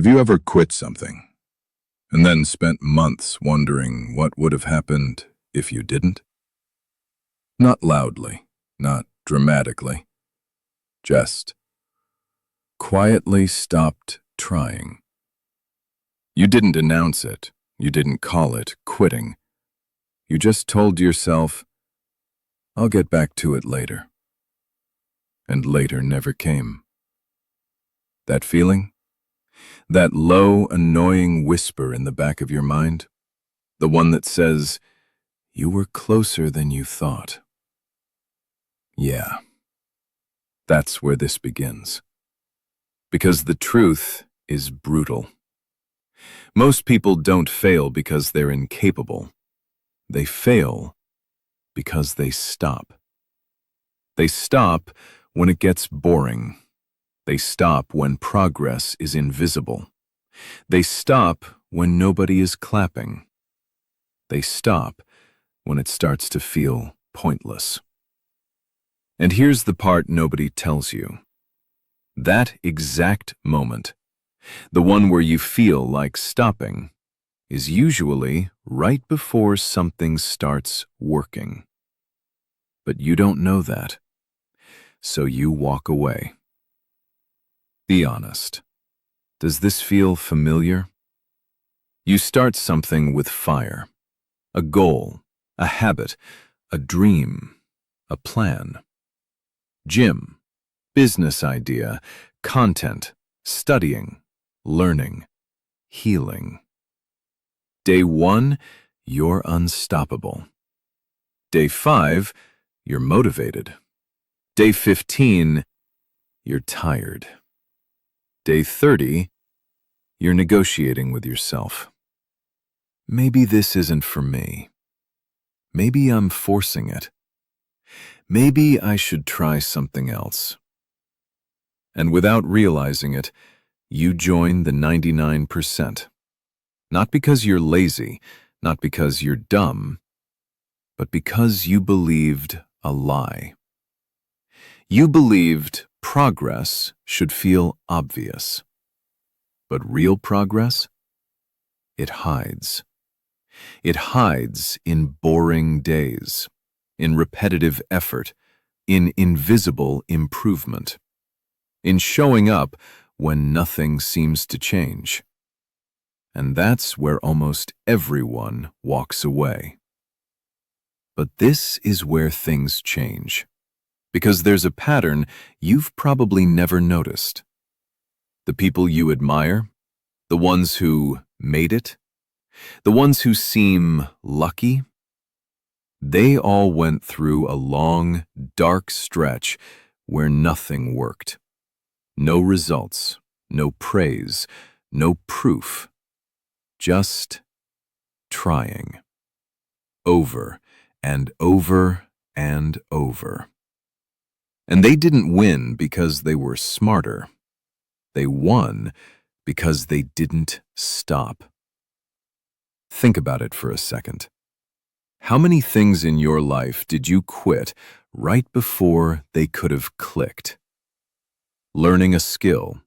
Have you ever quit something and then spent months wondering what would have happened if you didn't? Not loudly, not dramatically, just quietly stopped trying. You didn't announce it, you didn't call it quitting. You just told yourself, I'll get back to it later. And later never came. That feeling? That low, annoying whisper in the back of your mind? The one that says, you were closer than you thought. Yeah, that's where this begins. Because the truth is brutal. Most people don't fail because they're incapable. They fail because they stop. They stop when it gets boring. They stop when progress is invisible. They stop when nobody is clapping. They stop when it starts to feel pointless. And here's the part nobody tells you. That exact moment, the one where you feel like stopping, is usually right before something starts working. But you don't know that, so you walk away. Be honest. Does this feel familiar? You start something with fire, a goal, a habit, a dream, a plan. Gym, business idea, content, studying, learning, healing. Day 1, you're unstoppable. Day 5, you're motivated. Day 15, you're tired. Day 30, you're negotiating with yourself. Maybe this isn't for me. Maybe I'm forcing it. Maybe I should try something else. And without realizing it, you join the 99%. Not because you're lazy, not because you're dumb, but because you believed a lie. You believed progress should feel obvious. But real progress? It hides. It hides in boring days, in repetitive effort, in invisible improvement, in showing up when nothing seems to change. And that's where almost everyone walks away. But this is where things change. Because there's a pattern you've probably never noticed. The people you admire, the ones who made it, the ones who seem lucky, they all went through a long, dark stretch where nothing worked. No results, no praise, no proof. Just trying. Over and over and over. And they didn't win because they were smarter. They won because they didn't stop. Think about it for a second. How many things in your life did you quit right before they could have clicked? Learning a skill,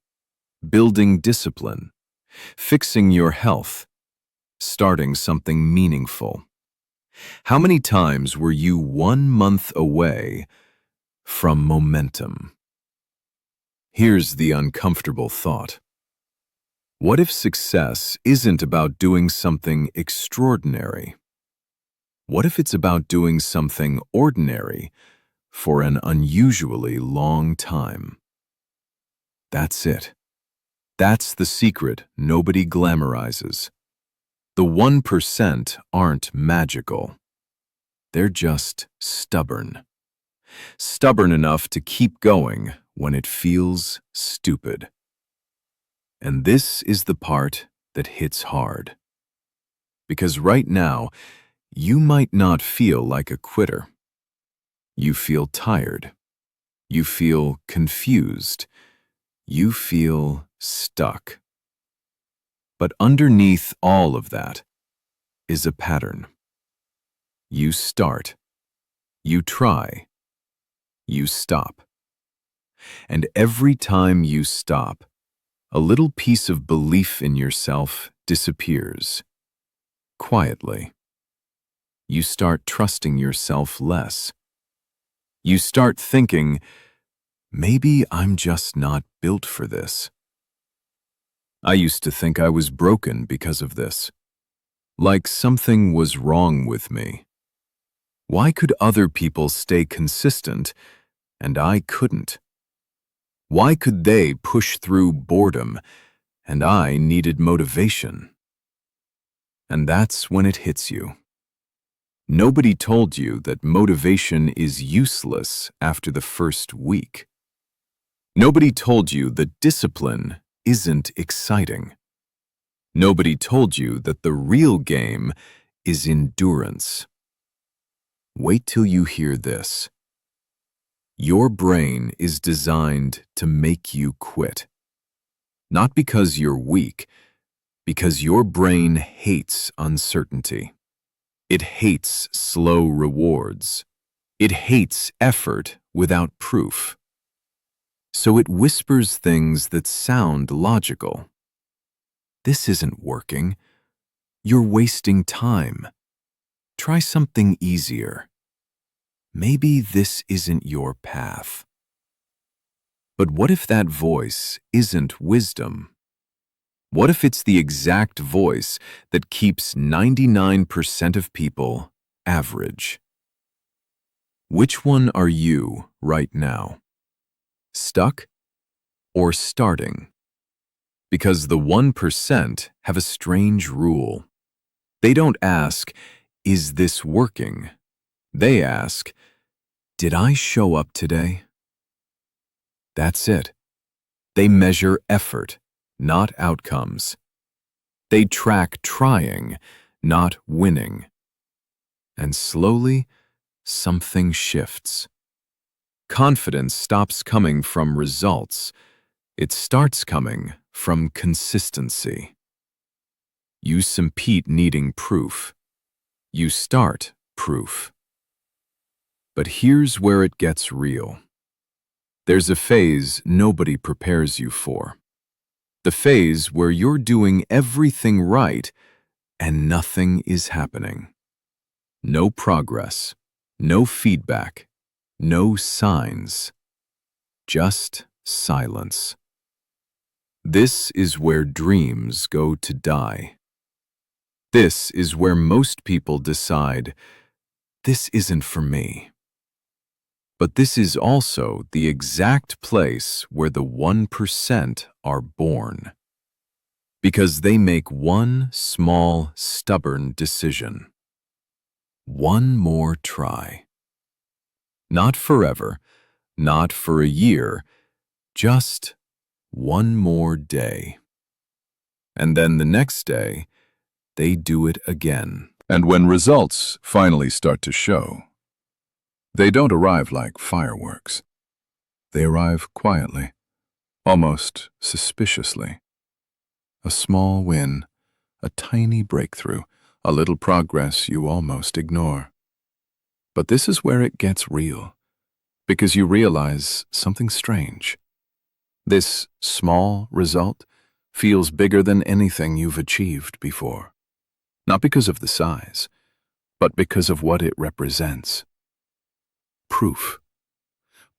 building discipline, fixing your health, starting something meaningful. How many times were you 1 month away from momentum? Here's the uncomfortable thought. What if success isn't about doing something extraordinary? What if it's about doing something ordinary for an unusually long time? That's it. That's the secret nobody glamorizes. The 1% aren't magical. They're just stubborn. Stubborn enough to keep going when it feels stupid. And this is the part that hits hard. Because right now, you might not feel like a quitter. You feel tired. You feel confused. You feel stuck. But underneath all of that is a pattern. You start. You try. You stop. And every time you stop, a little piece of belief in yourself disappears. Quietly. You start trusting yourself less. You start thinking, maybe I'm just not built for this. I used to think I was broken because of this. Like something was wrong with me. Why could other people stay consistent and I couldn't? Why could they push through boredom and I needed motivation? And that's when it hits you. Nobody told you that motivation is useless after the first week. Nobody told you that discipline isn't exciting. Nobody told you that the real game is endurance. Wait till you hear this. Your brain is designed to make you quit. Not because you're weak, because your brain hates uncertainty. It hates slow rewards. It hates effort without proof. So it whispers things that sound logical. This isn't working. You're wasting time. Try something easier. Maybe this isn't your path. But what if that voice isn't wisdom? What if it's the exact voice that keeps 99% of people average? Which one are you right now? Stuck or starting? Because the 1% have a strange rule. They don't ask, is this working? They ask, did I show up today? That's it. They measure effort, not outcomes. They track trying, not winning. And slowly, something shifts. Confidence stops coming from results. It starts coming from consistency. You compete needing proof. You start proof. But here's where it gets real. There's a phase nobody prepares you for. The phase where you're doing everything right and nothing is happening. No progress, no feedback, no signs. Just silence. This is where dreams go to die. This is where most people decide, this isn't for me. But this is also the exact place where the 1% are born. Because they make one small, stubborn decision. One more try. Not forever, not for a year, just one more day. And then the next day, they do it again. And when results finally start to show, they don't arrive like fireworks. They arrive quietly, almost suspiciously. A small win, a tiny breakthrough, a little progress you almost ignore. But this is where it gets real, because you realize something strange. This small result feels bigger than anything you've achieved before. Not because of the size, but because of what it represents. Proof.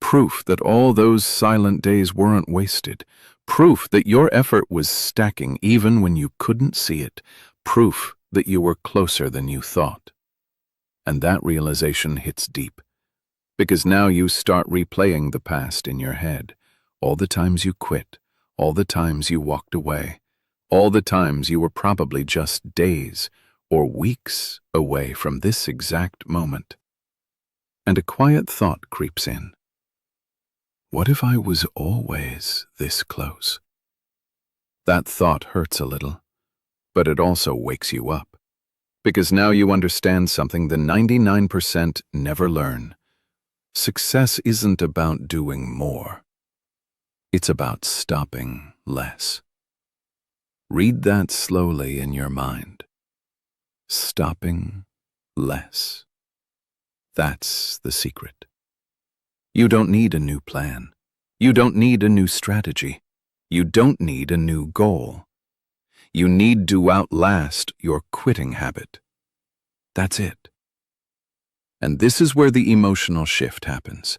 Proof that all those silent days weren't wasted. Proof that your effort was stacking even when you couldn't see it. Proof that you were closer than you thought. And that realization hits deep, because now you start replaying the past in your head. All the times you quit, all the times you walked away, all the times you were probably just days or weeks away from this exact moment. And a quiet thought creeps in. What if I was always this close? That thought hurts a little, but it also wakes you up. Because now you understand something the 99% never learn. Success isn't about doing more. It's about stopping less. Read that slowly in your mind. Stopping less. That's the secret. You don't need a new plan. You don't need a new strategy. You don't need a new goal. You need to outlast your quitting habit. That's it. And this is where the emotional shift happens.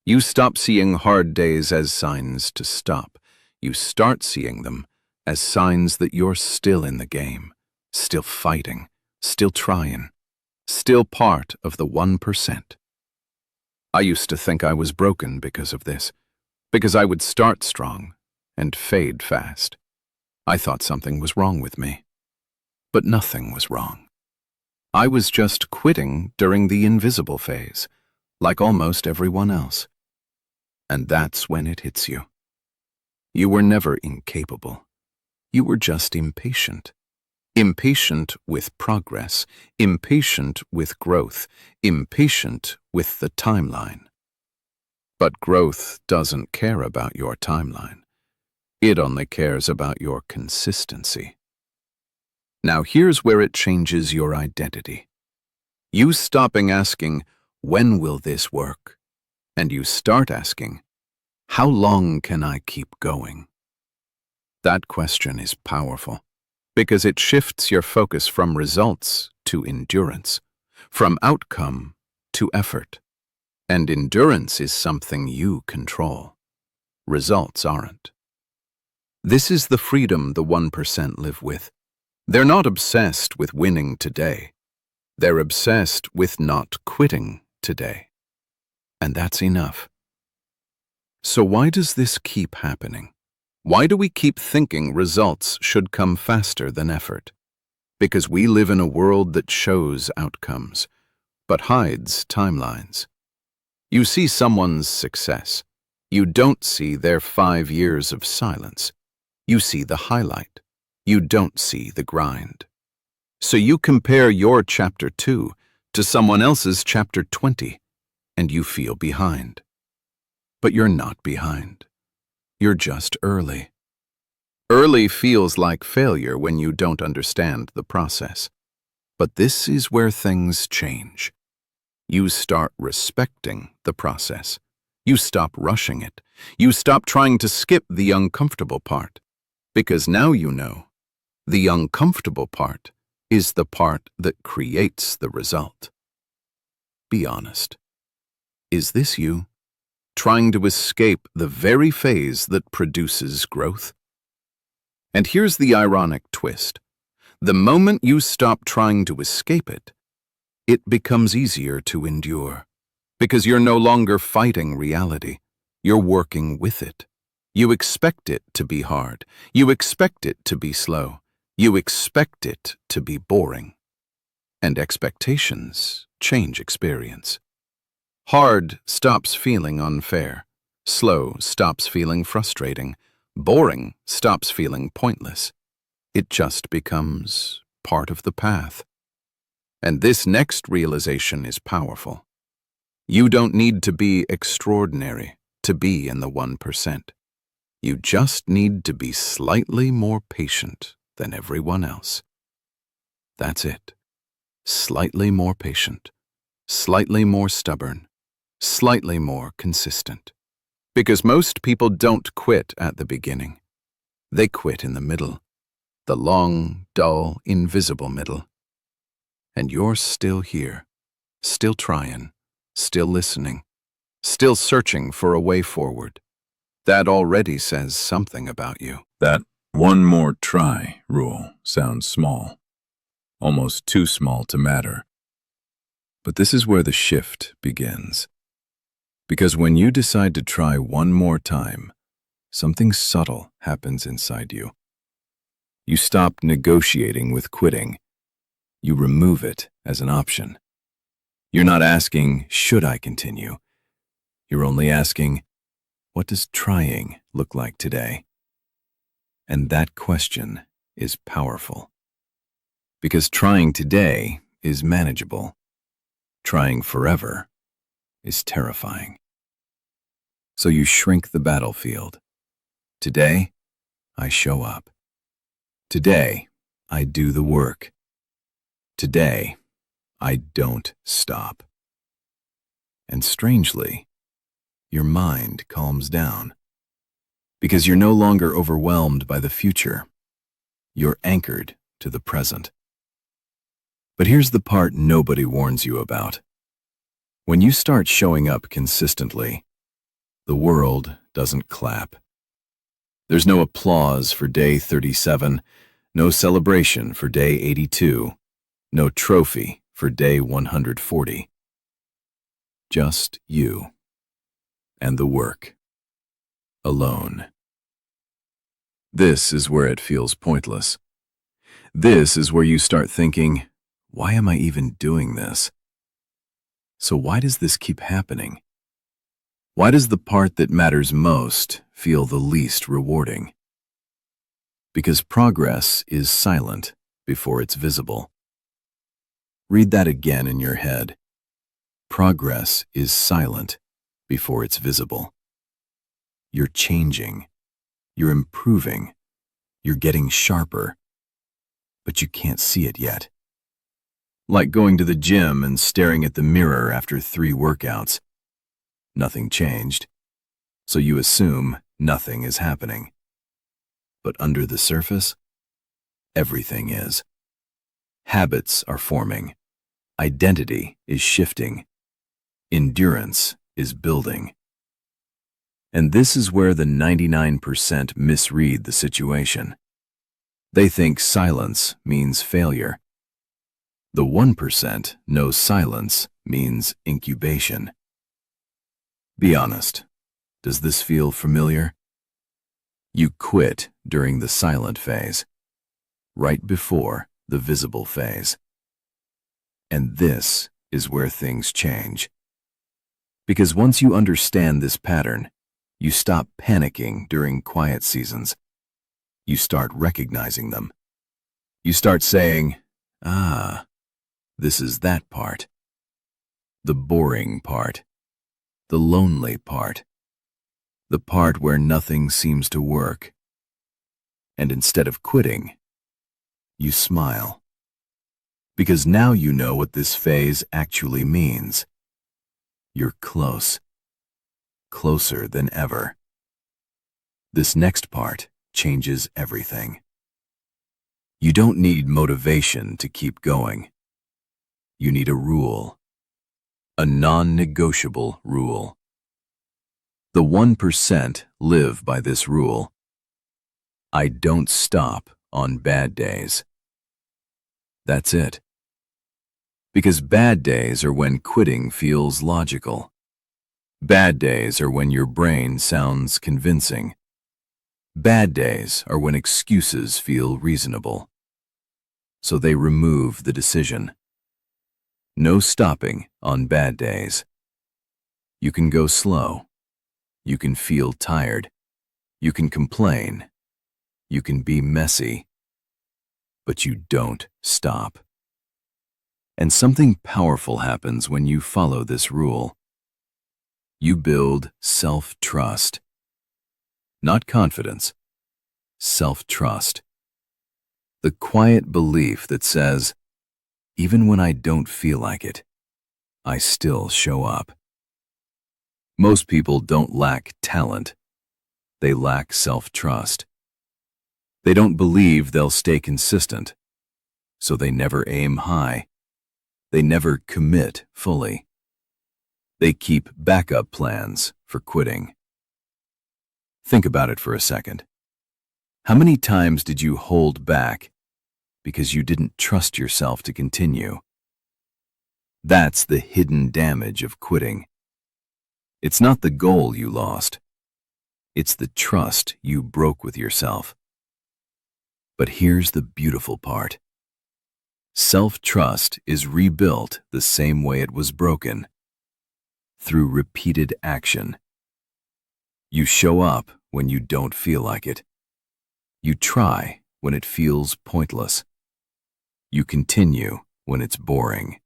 You stop seeing hard days as signs to stop. You start seeing them as signs that you're still in the game, still fighting, still trying, still part of the 1%. I used to think I was broken because of this, because I would start strong and fade fast. I thought something was wrong with me. But nothing was wrong. I was just quitting during the invisible phase, like almost everyone else. And that's when it hits you. You were never incapable. You were just impatient. Impatient with progress, impatient with growth, impatient with the timeline. But growth doesn't care about your timeline. It only cares about your consistency. Now here's where it changes your identity. You stopping asking, when will this work? And you start asking, how long can I keep going? That question is powerful because it shifts your focus from results to endurance, from outcome to effort. And endurance is something you control. Results aren't. This is the freedom the 1% live with. They're not obsessed with winning today. They're obsessed with not quitting today. And that's enough. So why does this keep happening? Why do we keep thinking results should come faster than effort? Because we live in a world that shows outcomes, but hides timelines. You see someone's success. You don't see their 5 years of silence. You see the highlight. You don't see the grind. So you compare your chapter 2 to someone else's chapter 20, and you feel behind. But you're not behind. You're just early. Early feels like failure when you don't understand the process. But this is where things change. You start respecting the process. You stop rushing it. You stop trying to skip the uncomfortable part. Because now you know, the uncomfortable part is the part that creates the result. Be honest. Is this you? Trying to escape the very phase that produces growth? And here's the ironic twist. The moment you stop trying to escape it, it becomes easier to endure. Because you're no longer fighting reality. You're working with it. You expect it to be hard. You expect it to be slow. You expect it to be boring. And expectations change experience. Hard stops feeling unfair. Slow stops feeling frustrating. Boring stops feeling pointless. It just becomes part of the path. And this next realization is powerful. You don't need to be extraordinary to be in the 1%. You just need to be slightly more patient than everyone else. That's it. Slightly more patient, slightly more stubborn, slightly more consistent. Because most people don't quit at the beginning. They quit in the middle, the long, dull, invisible middle. And you're still here, still trying, still listening, still searching for a way forward. That already says something about you. That one more try rule sounds small, almost too small to matter. But this is where the shift begins. Because when you decide to try one more time, something subtle happens inside you. You stop negotiating with quitting. You remove it as an option. You're not asking, should I continue? You're only asking, what does trying look like today? And that question is powerful. Because trying today is manageable. Trying forever is terrifying. So you shrink the battlefield. Today, I show up. Today, I do the work. Today, I don't stop. And strangely, your mind calms down. Because you're no longer overwhelmed by the future. You're anchored to the present. But here's the part nobody warns you about. When you start showing up consistently, the world doesn't clap. There's no applause for day 37, no celebration for day 82, no trophy for day 140. Just you and the work. Alone. This is where it feels pointless. This is where you start thinking, why am I even doing this? So why does this keep happening? Why does the part that matters most feel the least rewarding? Because progress is silent before it's visible. Read that again in your head. Progress is silent before it's visible. You're changing. You're improving. You're getting sharper. But you can't see it yet. Like going to the gym and staring at the mirror after 3 workouts. Nothing changed, so you assume nothing is happening. But under the surface, everything is. Habits are forming. Identity is shifting. Endurance is building. And this is where the 99% misread the situation. They think silence means failure. The 1% knows silence means incubation. Be honest. Does this feel familiar? You quit during the silent phase, right before the visible phase. And this is where things change. Because once you understand this pattern, you stop panicking during quiet seasons. You start recognizing them. You start saying, this is that part. The boring part. The lonely part. The part where nothing seems to work. And instead of quitting, you smile. Because now you know what this phase actually means. You're close. Closer than ever. This next part changes everything. You don't need motivation to keep going. You need a rule. A non-negotiable rule. The 1% live by this rule. I don't stop on bad days. That's it. Because bad days are when quitting feels logical. Bad days are when your brain sounds convincing. Bad days are when excuses feel reasonable. So they remove the decision. No stopping on bad days. You can go slow. You can feel tired. You can complain. You can be messy. But you don't stop. And something powerful happens when you follow this rule. You build self-trust. Not confidence. Self-trust. The quiet belief that says, even when I don't feel like it, I still show up. Most people don't lack talent. They lack self-trust. They don't believe they'll stay consistent, so they never aim high. They never commit fully. They keep backup plans for quitting. Think about it for a second. How many times did you hold back because you didn't trust yourself to continue? That's the hidden damage of quitting. It's not the goal you lost. It's the trust you broke with yourself. But here's the beautiful part. Self-trust is rebuilt the same way it was broken, through repeated action. You show up when you don't feel like it. You try when it feels pointless. You continue when it's boring.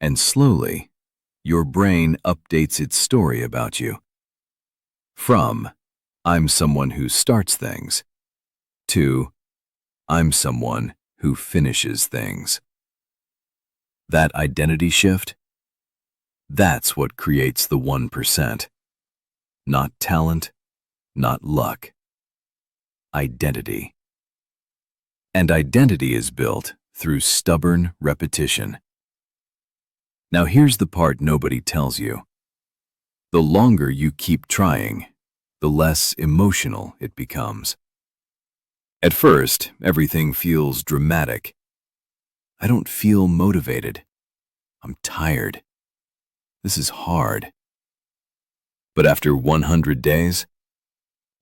And slowly, your brain updates its story about you. From, I'm someone who starts things, to, I'm someone who finishes things. That identity shift, that's what creates the 1%. Not talent, not luck. Identity. And identity is built through stubborn repetition. Now here's the part nobody tells you. The longer you keep trying, the less emotional it becomes. At first, everything feels dramatic. I don't feel motivated. I'm tired. This is hard. But after 100 days,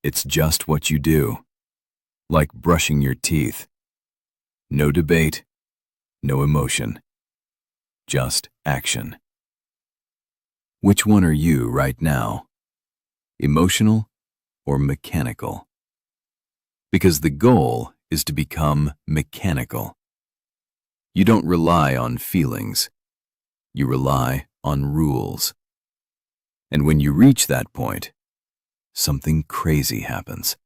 it's just what you do, like brushing your teeth. No debate, no emotion, just action. Which one are you right now? Emotional or mechanical? Because the goal is to become mechanical. You don't rely on feelings. You rely on rules. And when you reach that point, something crazy happens.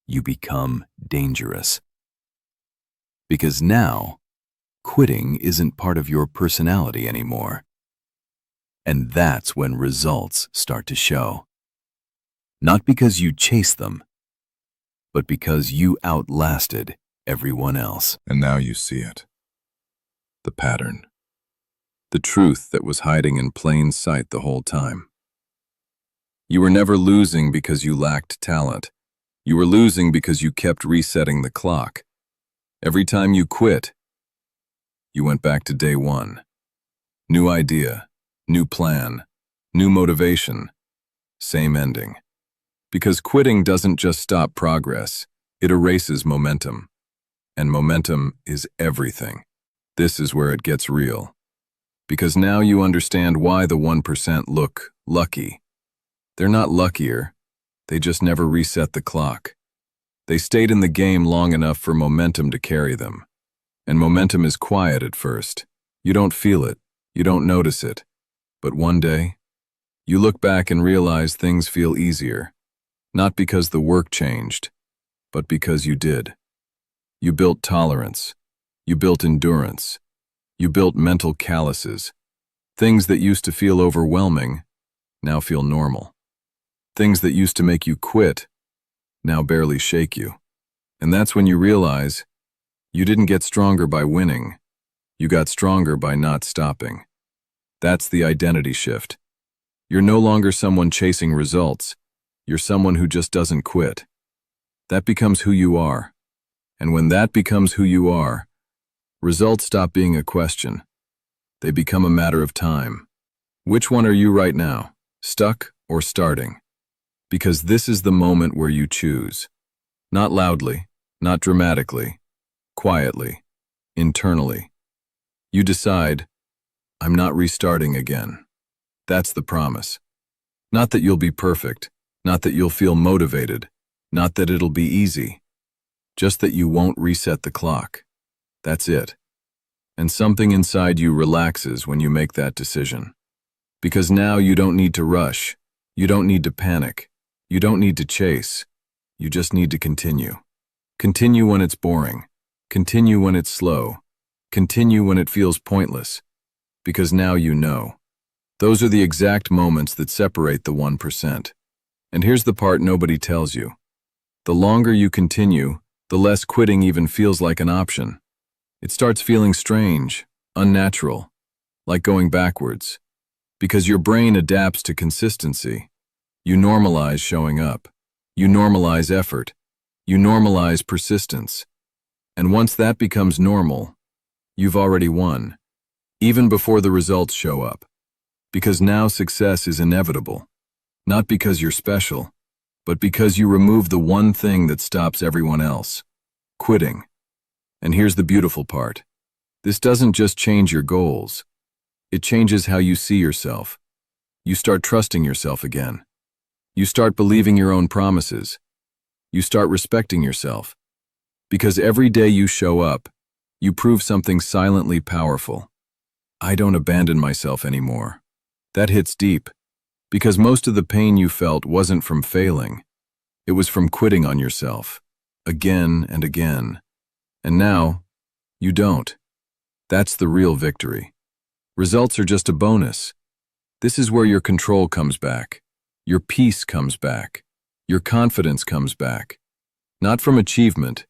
You become dangerous. Because now, quitting isn't part of your personality anymore. And that's when results start to show. Not because you chased them, but because you outlasted everyone else. And now you see it. The pattern. The truth that was hiding in plain sight the whole time. You were never losing because you lacked talent. You were losing because you kept resetting the clock. Every time you quit, you went back to day one. New idea, new plan, new motivation, same ending. Because quitting doesn't just stop progress, it erases momentum. And momentum is everything. This is where it gets real. Because now you understand why the 1% look lucky. They're not luckier, they just never reset the clock. They stayed in the game long enough for momentum to carry them. And momentum is quiet at first. You don't feel it, you don't notice it. But one day, you look back and realize things feel easier. Not because the work changed, but because you did. You built tolerance. You built endurance. You built mental calluses. Things that used to feel overwhelming now feel normal. Things that used to make you quit now barely shake you. And that's when you realize you didn't get stronger by winning. You got stronger by not stopping. That's the identity shift. You're no longer someone chasing results. You're someone who just doesn't quit. That becomes who you are. And when that becomes who you are, results stop being a question. They become a matter of time. Which one are you right now, stuck or starting? Because this is the moment where you choose. Not loudly, not dramatically, quietly, internally. You decide, I'm not restarting again. That's the promise. Not that you'll be perfect, not that you'll feel motivated, not that it'll be easy. Just that you won't reset the clock. That's it. And something inside you relaxes when you make that decision. Because now you don't need to rush. You don't need to panic. You don't need to chase. You just need to continue. Continue when it's boring. Continue when it's slow. Continue when it feels pointless. Because now you know. Those are the exact moments that separate the 1%. And here's the part nobody tells you. The longer you continue, the less quitting even feels like an option. It starts feeling strange, unnatural, like going backwards. Because your brain adapts to consistency. You normalize showing up. You normalize effort. You normalize persistence. And once that becomes normal, you've already won, even before the results show up. Because now success is inevitable. Not because you're special, but because you remove the one thing that stops everyone else. Quitting. And here's the beautiful part. This doesn't just change your goals. It changes how you see yourself. You start trusting yourself again. You start believing your own promises. You start respecting yourself. Because every day you show up, you prove something silently powerful. I don't abandon myself anymore. That hits deep. Because most of the pain you felt wasn't from failing. It was from quitting on yourself. Again and again. And now, you don't. That's the real victory. Results are just a bonus. This is where your control comes back. Your peace comes back. Your confidence comes back, not from achievement,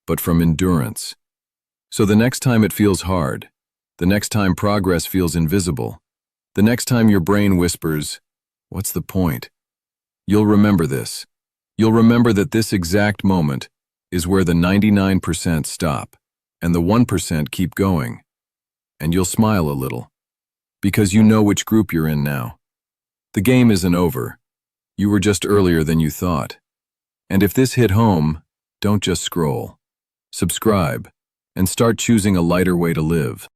but from endurance. So the next time it feels hard, the next time progress feels invisible, the next time your brain whispers, "What's the point?" You'll remember this. You'll remember that this exact moment is where the 99% stop and the 1% keep going. And you'll smile a little, because you know which group you're in now. The game isn't over. You were just earlier than you thought. And if this hit home, don't just scroll. Subscribe and start choosing a lighter way to live.